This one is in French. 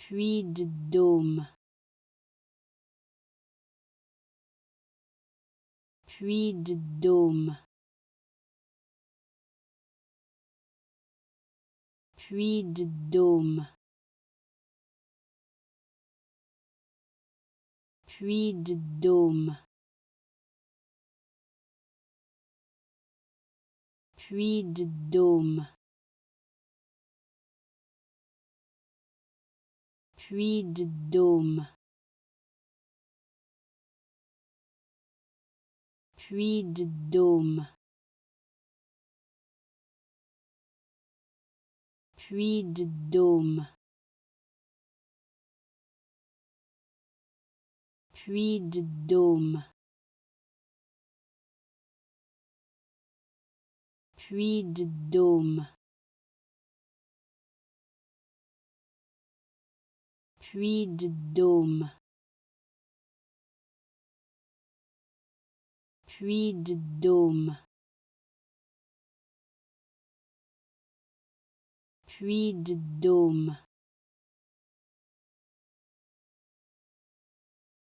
Puy de Dôme. Puy de Dôme. Puy de Dôme. Puy de Dôme. Puy de Dôme. Puy de Dôme. Puy de Dôme. Puy de Dôme. Puy de Dôme. Puy de Dôme. Puy de Dôme. Puy de Dôme. Puy de Dôme.